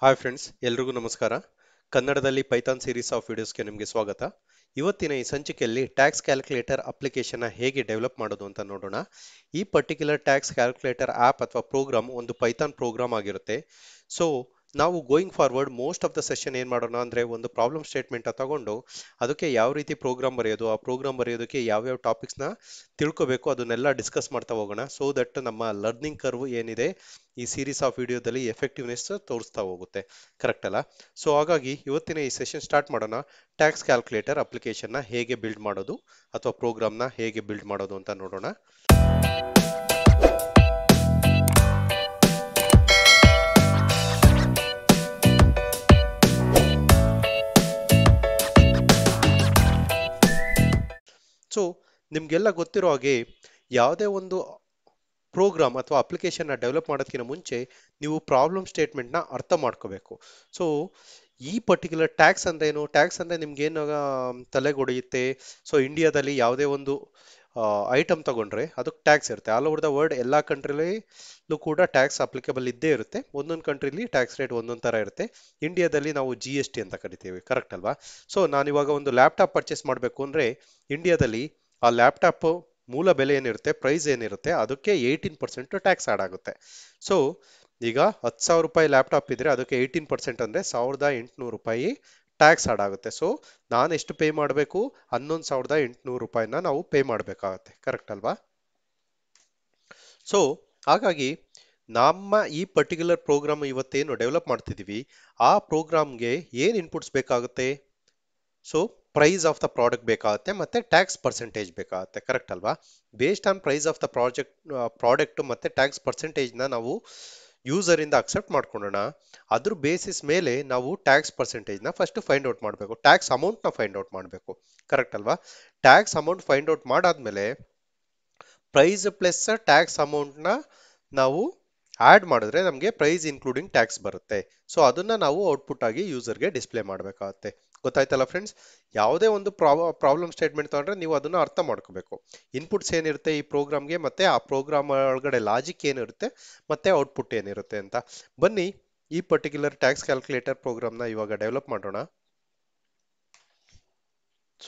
Hi friends, ಎಲ್ರಿಗೂ ನಮಸ್ಕಾರ. ಕನ್ನಡದಲ್ಲಿ ಪೈಥಾನ್ ಸೀರೀಸ್ ಆಫ್ ವಿಡಿಯೋಸ್ಗೆ ನಿಮಗೆ ಸ್ವಾಗತ. ಇವತ್ತಿನ ಈ ಸಂಚಿಕೆಯಲ್ಲಿ ಟ್ಯಾಕ್ಸ್ ಕ್ಯಾಲ್ಕುಲೇಟರ್ ಅಪ್ಲಿಕೇಶನ್ನ ಹೇಗೆ ಡೆವಲಪ್ ಮಾಡೋದು ಅಂತ ನೋಡೋಣ. ಈ ಪರ್ಟಿಕ್ಯುಲರ್ ಟ್ಯಾಕ್ಸ್ ಕ್ಯಾಲ್ಕುಲೇಟರ್ ಆ್ಯಪ್ ಅಥವಾ ಪ್ರೋಗ್ರಾಮ್ ಒಂದು ಪೈಥಾನ್ ಪ್ರೋಗ್ರಾಮ್ ಆಗಿರುತ್ತೆ. ಸೊ ನಾವು going forward most of the session ಏನು ಮಾಡೋಣ ಅಂದರೆ ಒಂದು ಪ್ರಾಬ್ಲಮ್ ಸ್ಟೇಟ್ಮೆಂಟ್ ತಗೊಂಡು ಅದಕ್ಕೆ ಯಾವ ರೀತಿ ಪ್ರೋಗ್ರಾಮ್ ಬರೆಯೋದು, ಆ ಪ್ರೋಗ್ರಾಮ್ ಬರೆಯೋದಕ್ಕೆ ಯಾವ್ಯಾವ ಟಾಪಿಕ್ಸ್ನ ತಿಳ್ಕೋಬೇಕು ಅದನ್ನೆಲ್ಲ ಡಿಸ್ಕಸ್ ಮಾಡ್ತಾ ಹೋಗೋಣ. ಸೊ ದಟ್ ನಮ್ಮ ಲರ್ನಿಂಗ್ ಕರ್ವ್ ಏನಿದೆ ಈ ಸೀರೀಸ್ ಆಫ್ ವಿಡಿಯೋದಲ್ಲಿ ಎಫೆಕ್ಟಿವ್ನೆಸ್ ತೋರಿಸ್ತಾ ಹೋಗುತ್ತೆ. ಕರೆಕ್ಟ್ ಅಲ್ಲ? ಸೊ ಹಾಗಾಗಿ ಇವತ್ತಿನ ಈ ಸೆಷನ್ ಸ್ಟಾರ್ಟ್ ಮಾಡೋಣ. ಟ್ಯಾಕ್ಸ್ ಕ್ಯಾಲ್ಕುಲೇಟರ್ ಅಪ್ಲಿಕೇಶನ್ನ ಹೇಗೆ ಬಿಲ್ಡ್ ಮಾಡೋದು ಅಥವಾ ಪ್ರೋಗ್ರಾಮ್ನ ಹೇಗೆ ಬಿಲ್ಡ್ ಮಾಡೋದು ಅಂತ ನೋಡೋಣ. ಸೊ ನಿಮ್ಗೆಲ್ಲ ಗೊತ್ತಿರೋ ಹಾಗೆ ಯಾವುದೇ ಒಂದು ಪ್ರೋಗ್ರಾಮ್ ಅಥವಾ ಅಪ್ಲಿಕೇಶನ್ನ ಡೆವಲಪ್ ಮಾಡೋದಕ್ಕಿಂತ ಮುಂಚೆ ನೀವು ಪ್ರಾಬ್ಲಮ್ ಸ್ಟೇಟ್ಮೆಂಟ್ನ ಅರ್ಥ ಮಾಡ್ಕೋಬೇಕು. ಸೊ ಈ ಪರ್ಟಿಕ್ಯುಲರ್ ಟ್ಯಾಕ್ಸ್ ಅಂದ್ರೆ ಏನು, ಟ್ಯಾಕ್ಸ್ ಅಂದ್ರೆ ನಿಮ್ಗೇನು ತಲೆಗೊಡೆಯುತ್ತೆ. ಸೊ ಇಂಡಿಯಾದಲ್ಲಿ ಯಾವುದೇ ಒಂದು ಐಟಮ್ ತಗೊಂಡ್ರೆ ಅದಕ್ಕೆ ಟ್ಯಾಕ್ಸ್ ಇರುತ್ತೆ. ಆಲ್ ಓವರ್ ದ ವರ್ಲ್ಡ್ ಎಲ್ಲ ಕಂಟ್ರಿಲೂ ಕೂಡ ಟ್ಯಾಕ್ಸ್ ಅಪ್ಲಿಕಬಲ್ ಇದ್ದೇ ಇರುತ್ತೆ. ಒಂದೊಂದು ಕಂಟ್ರಿಲಿ ಟ್ಯಾಕ್ಸ್ ರೇಟ್ ಒಂದೊಂದು ಥರ ಇರುತ್ತೆ. ಇಂಡಿಯಾದಲ್ಲಿ ನಾವು GST ಅಂತ ಕರಿತೀವಿ, ಕರೆಕ್ಟ್ ಅಲ್ವಾ? ಸೊ ನಾನಿವಾಗ ಒಂದು ಲ್ಯಾಪ್ಟಾಪ್ ಪರ್ಚೇಸ್ ಮಾಡಬೇಕು ಅಂದರೆ ಇಂಡಿಯಾದಲ್ಲಿ ಆ ಲ್ಯಾಪ್ಟಾಪ್ ಮೂಲ ಬೆಲೆ ಏನಿರುತ್ತೆ, ಪ್ರೈಸ್ ಏನಿರುತ್ತೆ, ಅದಕ್ಕೆ 18% ಟ್ಯಾಕ್ಸ್ ಆಡ್ ಆಗುತ್ತೆ. ಸೊ ಈಗ 10,000 ರೂಪಾಯಿ ಲ್ಯಾಪ್ಟಾಪ್ ಇದ್ರೆ ಅದಕ್ಕೆ 18% ಅಂದರೆ 1,800 ರೂಪಾಯಿ ಟ್ಯಾಕ್ಸ್ ಆಡ್ ಆಗುತ್ತೆ. ಸೊ ನಾನು ಎಷ್ಟು ಪೇ ಮಾಡಬೇಕು? 11,800 ರೂಪಾಯಿನ ನಾವು ಪೇ ಮಾಡಬೇಕಾಗತ್ತೆ, ಕರೆಕ್ಟ್ ಅಲ್ವಾ? ಸೊ ಹಾಗಾಗಿ ನಮ್ಮ ಈ ಪರ್ಟಿಕ್ಯುಲರ್ ಪ್ರೋಗ್ರಾಮ್ ಇವತ್ತೇನು ಡೆವಲಪ್ ಮಾಡ್ತಿದ್ದೀವಿ ಆ ಪ್ರೋಗ್ರಾಮ್ಗೆ ಏನು ಇನ್ಪುಟ್ಸ್ ಬೇಕಾಗುತ್ತೆ? So price of the product ಬೇಕಾಗುತ್ತೆ ಮತ್ತೆ ಟ್ಯಾಕ್ಸ್ ಪರ್ಸೆಂಟೇಜ್ ಬೇಕಾಗುತ್ತೆ, ಕರೆಕ್ಟ್ ಅಲ್ವಾ? Based on price of the product ಮತ್ತೆ ಟ್ಯಾಕ್ಸ್ ಪರ್ಸೆಂಟೇಜ್ನ ನಾವು ಯೂಸರ್ ಇಂದ ಅಕ್ಸೆಪ್ಟ್ ಮಾಡ್ಕೊಳ್ಳೋಣ. ಅದ್ರ ಬೇಸಿಸ್ ಮೇಲೆ ನಾವು ಟ್ಯಾಕ್ಸ್ ಪರ್ಸೆಂಟೇಜ್ನ ಫಸ್ಟ್ ಫೈಂಡ್ ಔಟ್ ಮಾಡಬೇಕು, ಟ್ಯಾಕ್ಸ್ ಅಮೌಂಟ್ನ ಫೈಂಡ್ ಔಟ್ ಮಾಡಬೇಕು, ಕರೆಕ್ಟ್ ಅಲ್ವಾ? ಟ್ಯಾಕ್ಸ್ ಅಮೌಂಟ್ ಫೈಂಡ್ ಔಟ್ ಮಾಡಾದ್ಮೇಲೆ ಪ್ರೈಸ್ ಪ್ಲಸ್ ಟ್ಯಾಕ್ಸ್ ಅಮೌಂಟ್ನ ನಾವು ಆಡ್ ಮಾಡಿದ್ರೆ ನಮಗೆ ಪ್ರೈಸ್ ಇನ್ಕ್ಲೂಡಿಂಗ್ ಟ್ಯಾಕ್ಸ್ ಬರುತ್ತೆ. ಸೊ ಅದನ್ನ ನಾವು ಔಟ್ಪುಟ್ ಆಗಿ ಯೂಸರ್ಗೆ ಡಿಸ್ಪ್ಲೇ ಮಾಡಬೇಕಾಗತ್ತೆ. ಗೊತ್ತಾಯ್ತಲ್ಲ ಫ್ರೆಂಡ್ಸ್? ಯಾವುದೇ ಒಂದು ಪ್ರಾಬ್ಲಮ್ ಸ್ಟೇಟ್ಮೆಂಟ್ ತಗೊಂಡ್ರೆ ನೀವು ಅದನ್ನ ಅರ್ಥ ಮಾಡ್ಕೋಬೇಕು. ಇನ್ಪುಟ್ಸ್ ಏನಿರುತ್ತೆ ಈ ಪ್ರೋಗ್ರಾಮ್ಗೆ, ಮತ್ತೆ ಆ ಪ್ರೋಗ್ರಾಮ್ ಒಳಗಡೆ ಲಾಜಿಕ್ ಏನಿರುತ್ತೆ, ಮತ್ತೆ ಔಟ್ಪುಟ್ ಏನಿರುತ್ತೆ ಅಂತ. ಬನ್ನಿ ಈ ಪರ್ಟಿಕ್ಯುಲರ್ ಟ್ಯಾಕ್ಸ್ ಕ್ಯಾಲ್ಕುಲೇಟರ್ ಪ್ರೋಗ್ರಾಮ್ನ ಇವಾಗ ಡೆವಲಪ್ ಮಾಡೋಣ.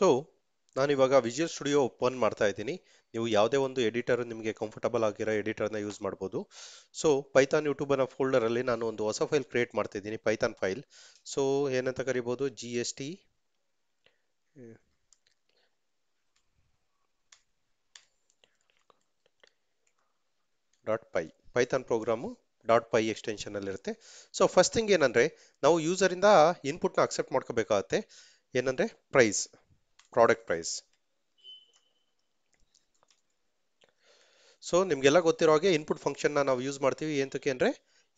ಸೊ ನಾನು ಇವಾಗ ವಿಜುವಲ್ ಸ್ಟುಡಿಯೋ ಓಪನ್ ಮಾಡ್ತಾ ಇದ್ದೀನಿ. ನೀವು ಯಾವುದೇ ಒಂದು ಎಡಿಟರ್ ನಿಮಗೆ ಕಂಫರ್ಟಬಲ್ ಆಗಿರೋ ಎಡಿಟರ್ನ ಯೂಸ್ ಮಾಡ್ಬೋದು. ಸೊ ಪೈಥಾನ್ ಯೂಟ್ಯೂಬ್ ಅನ್ನೋ ಫೋಲ್ಡರಲ್ಲಿ ನಾನು ಒಂದು ಹೊಸ ಫೈಲ್ ಕ್ರಿಯೇಟ್ ಮಾಡ್ತಿದ್ದೀನಿ, ಪೈಥಾನ್ ಫೈಲ್. ಸೊ ಏನಂತ ಕರಿಬೋದು? GST dot py, Python program .py extension ಅಲ್ಲಿ ಇರುತ್ತೆ. ಸೊ ಫಸ್ಟ್ ಥಿಂಗ್ ಏನಂದ್ರೆ ನಾವು ಯೂಸರ್ ಇಂದ ಇನ್ಪುಟ್ನ ಅಕ್ಸೆಪ್ಟ್ ಮಾಡ್ಕೋಬೇಕಾಗತ್ತೆ. ಏನಂದ್ರೆ ಪ್ರೈಸ್, ಪ್ರಾಡಕ್ಟ್ ಪ್ರೈಸ್. ಸೊ ನಿಮ್ಗೆಲ್ಲ ಗೊತ್ತಿರೋ ಹಾಗೆ ಇನ್ಪುಟ್ ಫಂಕ್ಷನ್ನ ನಾವು ಯೂಸ್ ಮಾಡ್ತೀವಿ ಏನಕ್ಕೆ ಅಂದರೆ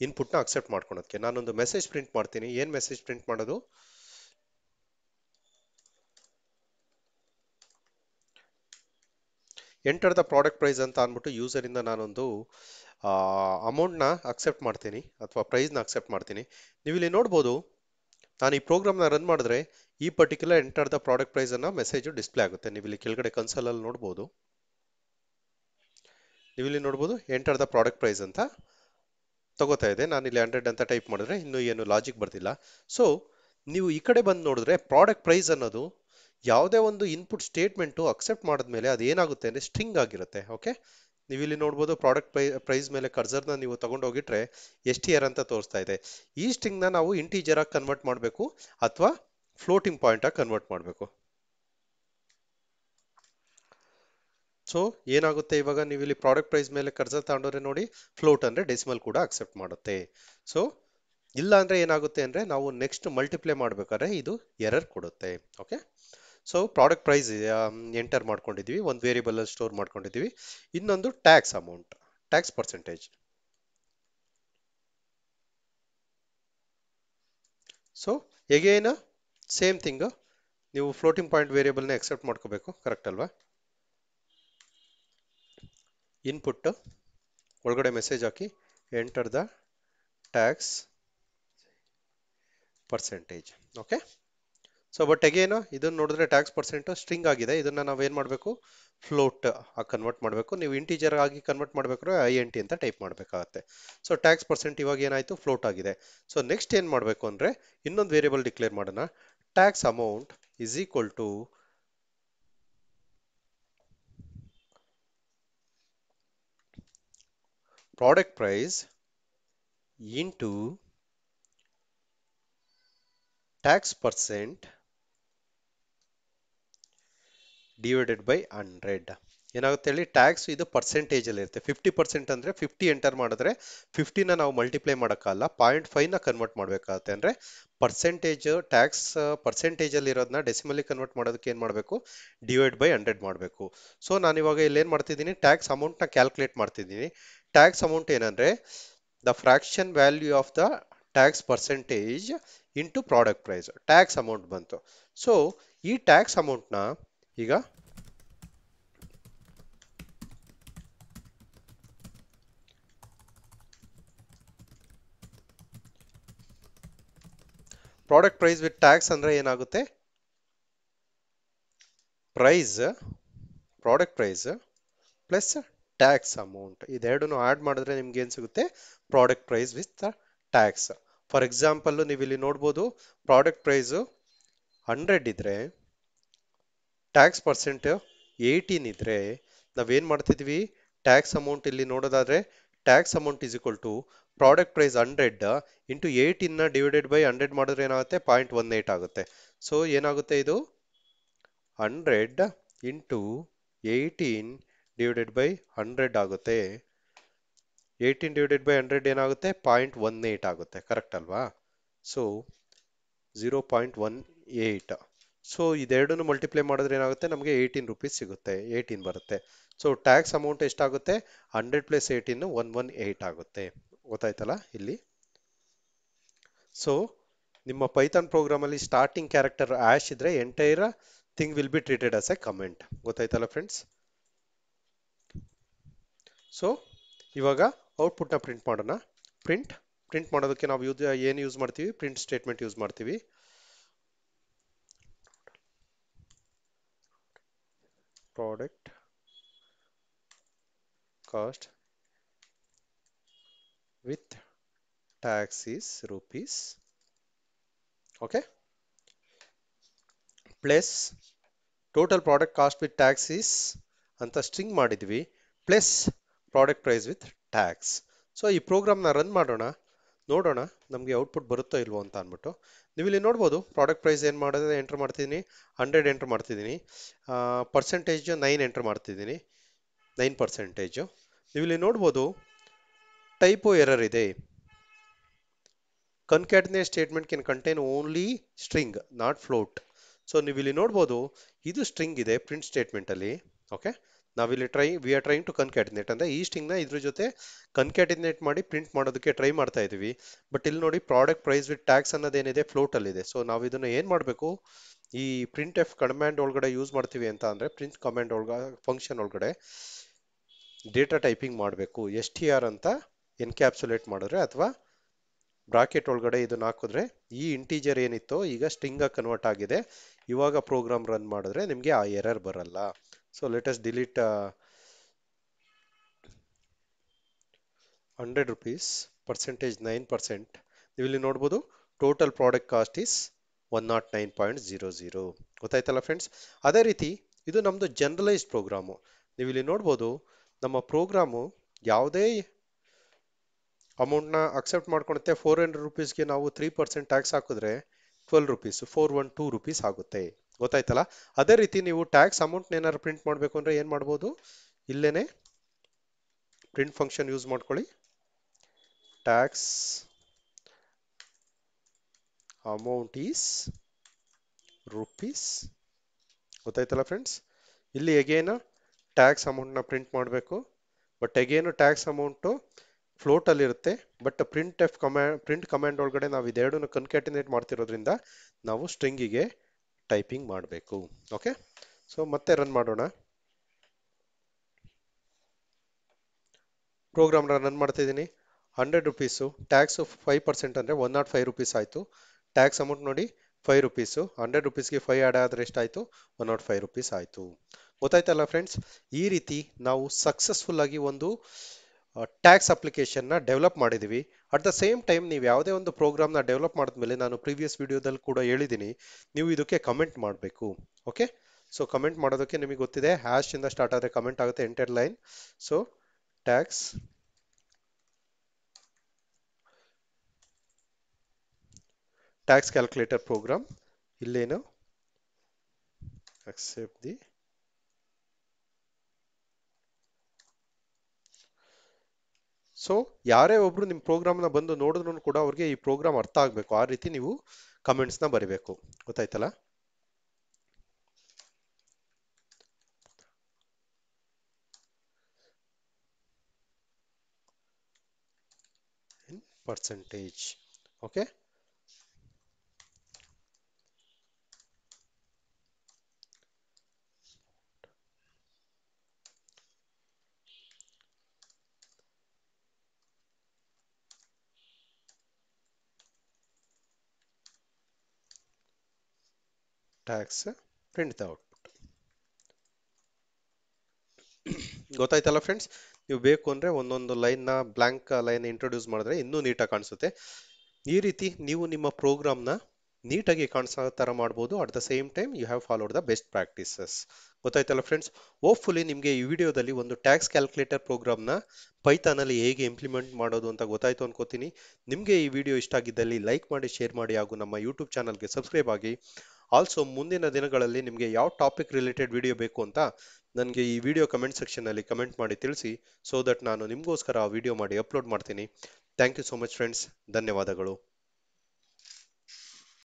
ಇನ್ಪುಟ್ನ ಅಕ್ಸೆಪ್ಟ್ ಮಾಡ್ಕೊಳೋದಕ್ಕೆ. ನಾನೊಂದು ಮೆಸೇಜ್ ಪ್ರಿಂಟ್ ಮಾಡ್ತೀನಿ. ಏನು ಮೆಸೇಜ್ ಪ್ರಿಂಟ್ ಮಾಡೋದು? ಎಂಟರ್ ದ ಪ್ರಾಡಕ್ಟ್ ಪ್ರೈಸ್ ಅಂತ ಅಂದ್ಬಿಟ್ಟು ಯೂಸರಿಂದ ನಾನೊಂದು ಅಮೌಂಟ್ನ ಅಕ್ಸೆಪ್ಟ್ ಮಾಡ್ತೀನಿ ಅಥವಾ ಪ್ರೈಸ್ನ ಅಕ್ಸೆಪ್ಟ್ ಮಾಡ್ತೀನಿ. ನೀವು ಇಲ್ಲಿ ನೋಡ್ಬೋದು, ನಾನು ಈ ಪ್ರೋಗ್ರಾಮ್ನ ರನ್ ಮಾಡಿದ್ರೆ ಈ particular enter the product price ಅನ್ನೋ ಮೆಸೇಜು ಡಿಸ್ಪ್ಲೇ ಆಗುತ್ತೆ. ನೀವು ಇಲ್ಲಿ ಕೆಳಗಡೆ ಕನ್ಸೋಲಲ್ಲಿ ನೋಡ್ಬೋದು, ನೀವು ಇಲ್ಲಿ ನೋಡ್ಬೋದು ಎಂಟರ್ ದ ಪ್ರಾಡಕ್ಟ್ ಪ್ರೈಸ್ ಅಂತ ತಗೋತಾ ಇದೆ. ನಾನು ಇಲ್ಲಿ 100 ಅಂತ ಟೈಪ್ ಮಾಡಿದ್ರೆ ಇನ್ನೂ ಏನು ಲಾಜಿಕ್ ಬರ್ತಿಲ್ಲ. ಸೊ ನೀವು ಈ ಕಡೆ ಬಂದು ನೋಡಿದ್ರೆ ಪ್ರಾಡಕ್ಟ್ ಪ್ರೈಸ್ ಅನ್ನೋದು ಯಾವುದೇ ಒಂದು ಇನ್ಪುಟ್ ಸ್ಟೇಟ್ಮೆಂಟು ಅಕ್ಸೆಪ್ಟ್ ಮಾಡಿದ್ಮೇಲೆ ಅದು ಏನಾಗುತ್ತೆ ಅಂದರೆ ಸ್ಟ್ರಿಂಗ್ ಆಗಿರುತ್ತೆ. ಓಕೆ, ನೀವು ಇಲ್ಲಿ ನೋಡ್ಬೋದು ಪ್ರಾಡಕ್ಟ್ ಪ್ರೈಸ್ ಮೇಲೆ ಕರ್ಸರ್ನ ನೀವು ತಗೊಂಡೋಗಿಟ್ರೆ STR ಅಂತ ತೋರಿಸ್ತಾ ಇದೆ. ಈ ಸ್ಟ್ರಿಂಗ್ನ ನಾವು ಇಂಟೀಜರ್ ಆಗಿ ಕನ್ವರ್ಟ್ ಮಾಡಬೇಕು ಅಥವಾ ಫ್ಲೋಟಿಂಗ್ ಪಾಯಿಂಟ್ ಆಗಿ ಕನ್ವರ್ಟ್ ಮಾಡಬೇಕು. ಸೊ ಏನಾಗುತ್ತೆ ಇವಾಗ ನೀವು ಇಲ್ಲಿ ಪ್ರಾಡಕ್ಟ್ ಪ್ರೈಸ್ ಮೇಲೆ ಕರ್ಸರ್ ತಗೊಂಡ್ರೆ ನೋಡಿ, ಫ್ಲೋಟ್ ಅಂದ್ರೆ ಡೆಸಿಮಲ್ ಕೂಡ ಅಕ್ಸೆಪ್ಟ್ ಮಾಡುತ್ತೆ. ಸೊ ಇಲ್ಲ ಅಂದ್ರೆ ಏನಾಗುತ್ತೆ ಅಂದ್ರೆ ನಾವು ನೆಕ್ಸ್ಟ್ ಮಲ್ಟಿಪ್ಲೈ ಮಾಡ್ಬೇಕಾದ್ರೆ ಇದು ಎರರ್ ಕೊಡುತ್ತೆ. Okay, so product price enter ಮಾಡ್ಕೊಂಡಿದೀವಿ, ಒಂದು ವೇರಿಯಬಲ್ ಅಲ್ಲಿ ಸ್ಟೋರ್ ಮಾಡ್ಕೊಂಡಿದೀವಿ. ಇನ್ನೊಂದು tax amount, tax percentage. So again same thing, ನೀವು ಫ್ಲೋಟಿಂಗ್ ಪಾಯಿಂಟ್ ವೇರಿಯಬಲ್ನ ಎಕ್ಸೆಪ್ಟ್ ಮಾಡ್ಕೋಬೇಕು, ಕರೆಕ್ಟ್ ಅಲ್ವಾ? ಇನ್ಪುಟ್ ಒಳಗಡೆ ಮೆಸೇಜ್ ಹಾಕಿ enter the tax percentage. Okay, so but again ಇದನ್ನ ನೋಡಿದ್ರೆ ಟ್ಯಾಕ್ಸ್ ಪರ್ಸೆಂಟ್ ಸ್ಟ್ರಿಂಗ್ ಆಗಿದೆ. ಇದನ್ನ ನಾವೇನ್ ಮಾಡಬೇಕು? ಫ್ಲೋಟ್ ಕನ್ವರ್ಟ್ ಮಾಡಬೇಕು. ನೀವು ಇಂಟೀಜರ್ ಆಗಿ ಕನ್ವರ್ಟ್ ಮಾಡಬೇಕಾದ್ರೆ INT ಅಂತ ಟೈಪ್ ಮಾಡಬೇಕಾಗತ್ತೆ. ಸೊ ಟ್ಯಾಕ್ಸ್ ಪರ್ಸೆಂಟ್ ಇವಾಗ ಏನಾಯಿತು, ಫ್ಲೋಟ್ ಆಗಿದೆ. ಸೊ ನೆಕ್ಸ್ಟ್ ಏನು ಮಾಡಬೇಕು ಅಂದರೆ ಇನ್ನೊಂದು ವೇರಿಯಬಲ್ ಡಿಕ್ಲೇರ್ ಮಾಡೋಣ. Tax amount is equal to product price into tax percent divided by 100. ಏನಾಗುತ್ತೆ ಹೇಳಿ, ಟ್ಯಾಕ್ಸ್ ಇದು ಪರ್ಸೆಂಟೇಜ್ ಅಲ್ಲಿ ಇರುತ್ತೆ. 50% ಅಂದ್ರೆ 50 ಎಂಟರ್ ಮಾಡಿದ್ರೆ 50ನ ನಾವು ಮಲ್ಟಿಪ್ಲೈ ಮಾಡೋಕ್ಕಲ್ಲ, 0.5ನ ಕನ್ವರ್ಟ್ ಮಾಡಬೇಕಾಗುತ್ತೆ. ಅಂದ್ರೆ ಪರ್ಸೆಂಟೇಜ್ ಟ್ಯಾಕ್ಸ್ ಪರ್ಸೆಂಟೇಜ್ ಅಲ್ಲಿ ಇರೋದನ್ನ ಡೆಸಿಮಲಿ ಕನ್ವರ್ಟ್ ಮಾಡೋದಕ್ಕೆ ಏನು ಮಾಡಬೇಕು, ಡಿವೈಡ್ ಬೈ 100 ಮಾಡಬೇಕು. ಸೊ ನಾನು ಇವಾಗ ಇಲ್ಲಿ ಏನು ಮಾಡ್ತಿದ್ದೀನಿ, ಟ್ಯಾಕ್ಸ್ ಅಮೌಂಟ್ನ ಕ್ಯಾಲ್ಕುಲೇಟ್ ಮಾಡ್ತಿದ್ದೀನಿ. ಟ್ಯಾಕ್ಸ್ ಅಮೌಂಟ್ ಏನಂದ್ರೆ the fraction value of the tax percentage into product price, tax amount ಬಂತು. ಸೊ ಈ ಟ್ಯಾಕ್ಸ್ ಅಮೌಂಟ್ನ ಈಗ ಪ್ರಾಡಕ್ಟ್ ಪ್ರೈಸ್ ವಿತ್ ಟ್ಯಾಕ್ಸ್ ಅಂದ್ರೆ ಏನಾಗುತ್ತೆ, price product price plus tax amount ಇದೆರಡನ್ನು ಆಡ್ ಮಾಡಿದ್ರೆ ನಿಮ್ಗೆ ಏನು ಸಿಗುತ್ತೆ, product price with tax. For example ನೀವು ಇಲ್ಲಿ ನೋಡ್ಬೋದು, ಪ್ರಾಡಕ್ಟ್ ಪ್ರೈಸ್ 100 ಇದ್ರೆ ಟ್ಯಾಕ್ಸ್ ಪರ್ಸೆಂಟ್ 18 ಇದ್ರೆ ನಾವೇನ್ ಮಾಡ್ತಿದ್ವಿ, ಟ್ಯಾಕ್ಸ್ ಅಮೌಂಟ್ ಇಲ್ಲಿ ನೋಡೋದಾದ್ರೆ tax amount is equal to product price 100 into 18ನ ಡಿವೈಡೆಡ್ ಬೈ 100 ಮಾಡಿದ್ರೆ ಏನಾಗುತ್ತೆ, 0.18 ಆಗುತ್ತೆ. ಸೊ ಏನಾಗುತ್ತೆ ಇದು 100 ಇಂಟು 18 ಡಿವೈಡೆಡ್ ಬೈ 100 ಆಗುತ್ತೆ. 18 ಡಿವೈಡೆಡ್ ಬೈ 100 ಏನಾಗುತ್ತೆ, 0.18 ಆಗುತ್ತೆ. ಕರೆಕ್ಟ್ ಅಲ್ವಾ? ಸೊ 0.18. ಸೊ ಇದೆರಡನ್ನು ಮಲ್ಟಿಪ್ಲೈ ಮಾಡಿದ್ರೆ ಏನಾಗುತ್ತೆ, ನಮಗೆ 18 ರುಪೀಸ್ ಸಿಗುತ್ತೆ, 18 ಬರುತ್ತೆ. ಸೊ ಟ್ಯಾಕ್ಸ್ ಅಮೌಂಟ್ ಎಷ್ಟಾಗುತ್ತೆ, 100 ಪ್ಲಸ್ 18 118 ಆಗುತ್ತೆ. ಗೊತ್ತಾಯ್ತಲ್ಲ ಇಲ್ಲಿ? ಸೊ ನಿಮ್ಮ ಪೈಥಾನ್ ಪ್ರೋಗ್ರಾಮ್ ಅಲ್ಲಿ ಸ್ಟಾರ್ಟಿಂಗ್ ಕ್ಯಾರೆಕ್ಟರ್ ಆಶ್ ಇದ್ರೆ entire thing will be treated as A comment. ಗೊತ್ತಾಯ್ತಲ್ಲ ಫ್ರೆಂಡ್ಸ್? ಸೊ ಇವಾಗ ಔಟ್ಪುಟ್ನ ಪ್ರಿಂಟ್ ಮಾಡೋಣ. ಪ್ರಿಂಟ್ ಮಾಡೋದಕ್ಕೆ ನಾವು ಏನು ಯೂಸ್ ಮಾಡ್ತೀವಿ, ಪ್ರಿಂಟ್ ಸ್ಟೇಟ್ಮೆಂಟ್ ಯೂಸ್ ಮಾಡ್ತೀವಿ. Product cost with tax is rupees. Okay, plus total product cost with tax is ಅಂತ ಸ್ಟ್ರಿಂಗ್ ಮಾಡಿದ್ವಿ, plus product price with tax. So ಈ ಪ್ರೋಗ್ರಾಮ್ನ ರನ್ ಮಾಡೋಣ, ನೋಡೋಣ ನಮಗೆ ಔಟ್ಪುಟ್ ಬರುತ್ತೋ ಇಲ್ವೋ ಅಂತ ಅಂದ್ಬಿಟ್ಟು. ನೀವು ಇಲ್ಲಿ ನೋಡ್ಬೋದು ಪ್ರಾಡಕ್ಟ್ ಪ್ರೈಸ್ ಏನು ಮಾಡೋದು, ಎಂಟರ್ ಮಾಡ್ತಿದ್ದೀನಿ, 100 ಎಂಟರ್ ಮಾಡ್ತಿದ್ದೀನಿ, ಪರ್ಸೆಂಟೇಜ್ 9 ಎಂಟರ್ ಮಾಡ್ತಿದ್ದೀನಿ, 9%. ನೀವು ಇಲ್ಲಿ ನೋಡ್ಬೋದು ಟೈಪೋ ಎರರ್ ಇದೆ. Concatenate statement can contain only string, not float. So ನೀವು ಇಲ್ಲಿ ನೋಡ್ಬೋದು ಇದು ಸ್ಟ್ರಿಂಗ್ ಇದೆ ಪ್ರಿಂಟ್ ಸ್ಟೇಟ್ಮೆಂಟ್ ಅಲ್ಲಿ. ಓಕೆ, ನಾವಿಲ್ಲಿ ವಿ ಆರ್ ಟ್ರೈಂಗ್ ಟು ಕನ್ಕ್ಯಾಟಿನೇಟ್ ಅಂದ್ರೆ ಈ ಸ್ಟ್ರಿಂಗ್ ನ ಇದ್ರ ಜೊತೆ ಕನ್ಕ್ಯಾಟಿನೇಟ್ ಮಾಡಿ ಪ್ರಿಂಟ್ ಮಾಡೋದಕ್ಕೆ ಟ್ರೈ ಮಾಡ್ತಾ ಇದೀವಿ. ಬಟ್ ಇಲ್ಲಿ ನೋಡಿ ಪ್ರಾಡಕ್ಟ್ ಪ್ರೈಸ್ ವಿತ್ ಟ್ಯಾಕ್ಸ್ ಅನ್ನೋದೇನಿದೆ ಫ್ಲೋಟ್ ಅಲ್ಲಿ ಇದೆ. ಸೊ ನಾವು ಇದನ್ನ ಏನ್ ಮಾಡಬೇಕು, ಈ ಪ್ರಿಂಟ್ ಎಫ್ ಕಮಾಂಡ್ ಒಳಗಡೆ ಯೂಸ್ ಮಾಡ್ತೀವಿ ಅಂತ ಅಂದ್ರೆ ಪ್ರಿಂಟ್ ಕಮಾಂಡ್ ಫಂಕ್ಷನ್ ಒಳಗಡೆ ಡೇಟಾ ಟೈಪಿಂಗ್ ಮಾಡಬೇಕು. STR ಅಂತ ಎನ್ಕ್ಯಾಪ್ಸುಲೇಟ್ ಮಾಡಿದ್ರೆ ಅಥವಾ ಬ್ರಾಕೆಟ್ ಒಳಗಡೆ ಇದನ್ನ ಹಾಕಿದ್ರೆ ಈ ಇಂಟೀಜರ್ ಏನಿತ್ತು ಈಗ ಸ್ಟ್ರಿಂಗ್ ಆಗಿ ಕನ್ವರ್ಟ್ ಆಗಿದೆ. ಇವಾಗ ಪ್ರೋಗ್ರಾಮ್ ರನ್ ಮಾಡಿದ್ರೆ ನಿಮಗೆ ಆ ಎರರ್ ಬರಲ್ಲ. So let us delete 100 rupees percentage 9%. ನೀವು ಇಲ್ಲಿ ನೋಡ್ಬೋದು ಟೋಟಲ್ ಪ್ರಾಡಕ್ಟ್ ಕಾಸ್ಟ್ ಇಸ್ 109.00. ಗೊತ್ತಾಯ್ತಲ್ಲ ಫ್ರೆಂಡ್ಸ್? ಅದೇ ರೀತಿ ಇದು ನಮ್ದು ಜನರಲೈಸ್ಡ್ ಪ್ರೋಗ್ರಾಮು. ನೀವು ಇಲ್ಲಿ ನೋಡ್ಬೋದು ನಮ್ಮ ಪ್ರೋಗ್ರಾಮು ಯಾವುದೇ ಅಮೌಂಟ್ನ ಅಕ್ಸೆಪ್ಟ್ ಮಾಡ್ಕೊಳುತ್ತೆ. 400 ರುಪೀಸ್ಗೆ ನಾವು 3% ಟ್ಯಾಕ್ಸ್ ಹಾಕಿದ್ರೆ 12 ರುಪೀಸ್, 412 ರುಪೀಸ್ ಆಗುತ್ತೆ. ಗೊತ್ತಾಯ್ತಲ್ಲ? ಅದೇ ರೀತಿ ನೀವು ಟ್ಯಾಕ್ಸ್ ಅಮೌಂಟ್ ಏನಾದ್ರು ಪ್ರಿಂಟ್ ಮಾಡಬೇಕು ಅಂದ್ರೆ ಏನ್ ಮಾಡ್ಬೋದು, ಇಲ್ಲೇನೆ ಪ್ರಿಂಟ್ ಫಂಕ್ಷನ್ ಯೂಸ್ ಮಾಡ್ಕೊಳ್ಳಿ. Tax amount is rupees. ಗೊತ್ತಾಯ್ತಲ್ಲ ಫ್ರೆಂಡ್ಸ್? ಇಲ್ಲಿ ಎಗೇನ್ ಟ್ಯಾಕ್ಸ್ ಅಮೌಂಟ್ನ ಪ್ರಿಂಟ್ ಮಾಡಬೇಕು. ಬಟ್ ಎಗೇನು ಟ್ಯಾಕ್ಸ್ ಅಮೌಂಟು ಫ್ಲೋಟ್ ಅಲ್ಲಿ ಇರುತ್ತೆ. ಬಟ್ ಪ್ರಿಂಟ್ ಕಮಾಂಡ್ ಒಳಗಡೆ ನಾವು ಇದೆರಡನ್ನು ಕನ್ಕ್ಯಾಟಿನೇಟ್ ಮಾಡ್ತಿರೋದ್ರಿಂದ ನಾವು ಸ್ಟ್ರಿಂಗಿಗೆ ಟೈಪಿಂಗ್ ಮಾಡಬೇಕು. ಓಕೆ, ಸೊ ಮತ್ತೆ ರನ್ ಮಾಡೋಣ. ಪ್ರೋಗ್ರಾಮ್ ರನ್ ಮಾಡ್ತಾ ಇದ್ದೀನಿ. 100 ರುಪೀಸು, ಟ್ಯಾಕ್ಸ್ 5% ಅಂದರೆ 105 ರುಪೀಸ್ ಆಯಿತು. ಟ್ಯಾಕ್ಸ್ ಅಮೌಂಟ್ ನೋಡಿ 5 ರುಪೀಸು, 100 ರುಪೀಸ್ಗೆ 5 ಆಡ್ ಆದರೆ ಎಷ್ಟಾಯಿತು, 105 ರುಪೀಸ್ ಆಯಿತು. ಗೊತ್ತಾಯ್ತಲ್ಲ ಫ್ರೆಂಡ್ಸ್, ಈ ರೀತಿ ನಾವು ಸಕ್ಸಸ್ಫುಲ್ ಆಗಿ ಒಂದು ಟ್ಯಾಕ್ಸ್ ಅಪ್ಲಿಕೇಶನ್ನ ಡೆವಲಪ್ ಮಾಡಿದ್ದೀವಿ. ಅಟ್ ದ ಸೇಮ್ ಟೈಮ್ ನೀವು ಯಾವುದೇ ಒಂದು ಪ್ರೋಗ್ರಾಮ್ನ ಡೆವಲಪ್ ಮಾಡಿದ್ಮೇಲೆ, ನಾನು ಪ್ರೀವಿಯಸ್ ವಿಡಿಯೋದಲ್ಲಿ ಕೂಡ ಹೇಳಿದ್ದೀನಿ, ನೀವು ಇದಕ್ಕೆ ಕಮೆಂಟ್ ಮಾಡಬೇಕು. ಓಕೆ, ಸೊ ಕಮೆಂಟ್ ಮಾಡೋದಕ್ಕೆ ನಿಮಗೆ ಗೊತ್ತಿದೆ, ಹ್ಯಾಶ್ ಇಂದ ಸ್ಟಾರ್ಟ್ ಆದರೆ ಕಮೆಂಟ್ ಆಗುತ್ತೆ, enter line. So tax tax calculator program, ಇಲ್ಲೇನು ಅಕ್ಸೆಪ್ಟ್ ದಿ. ಸೊ ಯಾರೇ ಒಬ್ರು ನಿಮ್ಮ ಪ್ರೋಗ್ರಾಮ್ನ ಬಂದು ನೋಡಿದ್ರು ಕೂಡ ಅವ್ರಿಗೆ ಈ ಪ್ರೋಗ್ರಾಮ್ ಅರ್ಥ ಆಗಬೇಕು, ಆ ರೀತಿ ನೀವು ಕಮೆಂಟ್ಸ್ನ ಬರಿಬೇಕು. ಗೊತ್ತಾಯ್ತಲ್ಲ? In percentage. Okay, tax print out. ಗೊತ್ತಾಯ್ತಲ್ಲ ಫ್ರೆಂಡ್ಸ್? ನೀವು ಬೇಕು ಅಂದರೆ ಒಂದೊಂದು ಲೈನ್ನ ಬ್ಲ್ಯಾಂಕ್ ಲೈನ್ ಇಂಟ್ರೊಡ್ಯೂಸ್ ಮಾಡಿದ್ರೆ ಇನ್ನೂ ನೀಟಾಗಿ ಕಾಣಿಸುತ್ತೆ. ಈ ರೀತಿ ನೀವು ನಿಮ್ಮ ಪ್ರೋಗ್ರಾಮ್ನ ನೀಟಾಗಿ ಕಾಣಿಸೋ ಥರ ಮಾಡ್ಬೋದು. At the same time you have followed the best practices. ಗೊತ್ತಾಯ್ತಲ್ಲ ಫ್ರೆಂಡ್ಸ್? ಹೋಪ್ಫುಲಿ ನಿಮಗೆ ಈ ವಿಡಿಯೋದಲ್ಲಿ ಒಂದು ಟ್ಯಾಕ್ಸ್ ಕ್ಯಾಲ್ಕುಲೇಟರ್ ಪ್ರೋಗ್ರಾಮ್ನ ಪೈಥಾನಲ್ಲಿ ಹೇಗೆ ಇಂಪ್ಲಿಮೆಂಟ್ ಮಾಡೋದು ಅಂತ ಗೊತ್ತಾಯ್ತು ಅನ್ಕೋತೀನಿ. ನಿಮಗೆ ಈ ವಿಡಿಯೋ ಇಷ್ಟ ಆಗಿದ್ದಲ್ಲಿ ಲೈಕ್ ಮಾಡಿ, ಶೇರ್ ಮಾಡಿ, ಹಾಗೂ ನಮ್ಮ ಯೂಟ್ಯೂಬ್ ಚಾನಲ್ಗೆ ಸಬ್ಸ್ಕ್ರೈಬ್ ಆಗಿ. ಆಲ್ಸೋ ಮುಂದಿನ ದಿನಗಳಲ್ಲಿ ನಿಮಗೆ ಯಾವ ಟಾಪಿಕ್ ರಿಲೇಟೆಡ್ ವಿಡಿಯೋ ಬೇಕು ಅಂತ ನನಗೆ ಈ ವಿಡಿಯೋ ಕಮೆಂಟ್ ಸೆಕ್ಷನಲ್ಲಿ ಕಮೆಂಟ್ ಮಾಡಿ ತಿಳಿಸಿ, ಸೊ ದಟ್ ನಾನು ನಿಮಗೋಸ್ಕರ ಆ ವಿಡಿಯೋ ಮಾಡಿ ಅಪ್ಲೋಡ್ ಮಾಡ್ತೀನಿ. Thank you so much friends, ಧನ್ಯವಾದಗಳು.